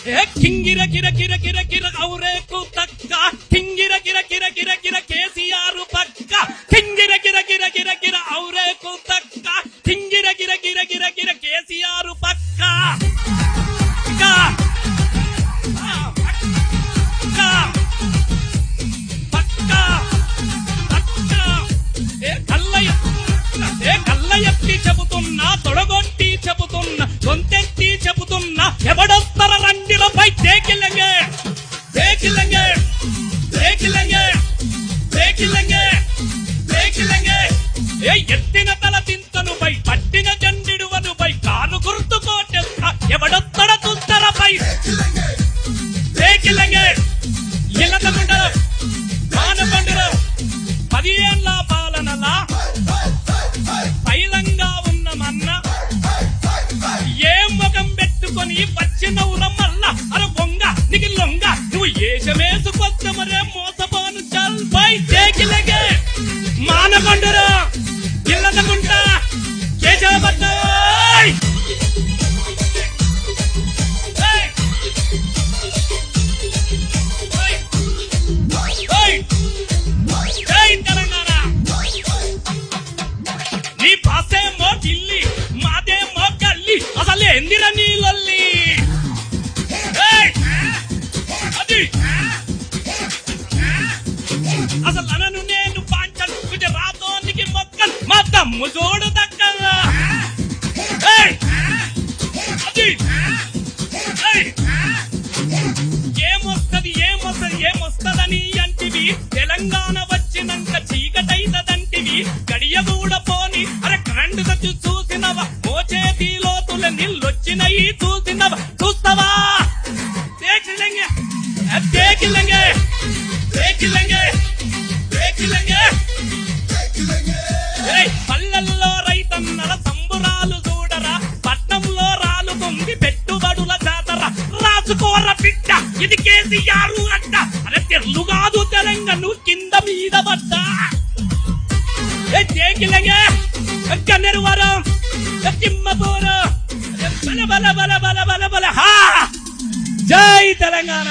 కింగిర కిర కిర కిర కిర ఔరేకు తక్క కింగిర కిర కిర కిర కిర కేసీఆర్ పక్క కింగిర కిర కిర కిర కిర ఔరేకు తక్క కింగిర కిర కిర కిర కిర కేసీఆర్ పక్క కళ్ళ ఎత్తి చెబుతున్నా తొడగొట్టి చెబుతున్నా గొంతెత్తి చెబుతున్నా ఎవడొస్తర రండిలపై దేకిలంగే దేకిలంగే దేకిలంగే దేకిలంగే దేకిలంగే ఎత్తిన తల తింతను పై పట్టిన జండిడువను పై కారు గుర్తు కోటెస్తా ఎవడొస్తడ తుంతరపై దేకిలంగే ఇలతగుండ మానకొండర 10 ఏళ్ల పాలనలా పైలంగా ఉన్నమన్న ఏ ముఖం పెట్టుకొని వచ్చినవుర మల్ల అర బొంగ నీకు లొంగ నువ్వు ఏషమేసుకొచ్చమరే మోసపోను చల్ పై దేకిలగే మానకొండరా ఇల్లదగుంట కేశవపట్న నీ పాసేమో ఢిల్లీ మాదేమో గల్లీ అసలు ఎందిరా నీ లొల్లి అది అసలు అనను నేను పాంచల్ గుజరాతోనికి మొక్కల్ మా తమ్ము చూడు దక్కల్లా అది ఏమొస్తదని అంటివి తెలంగాణ వచ్చినాక చీకటైతదంటివి గడియ కూడా పోని అరే కరెంటు తెచ్చి చూసినవా ఓ చేతి లోతుల నీళ్ళొచ్చినయి చూసినవా చూస్తావా దేకిలంగే దేకిలంగే దేకిలంగే దేకిలంగే పల్లెల్లో రైతన్నల సంబురాలు చూడరా పట్నంలో రాలు పొంగి పెట్టుబడుల జాతర రాసుకోర బిడ్డ ఇది కేసీఆర్ అడ్డ అరే తెర్లు కాదు తెలంగాణ కింద మీద పడ్డా దేకిలంగే కన్నెరువరం తిమ్మపూరు బల బల బల బల బల బల హా జై తెలంగాణ.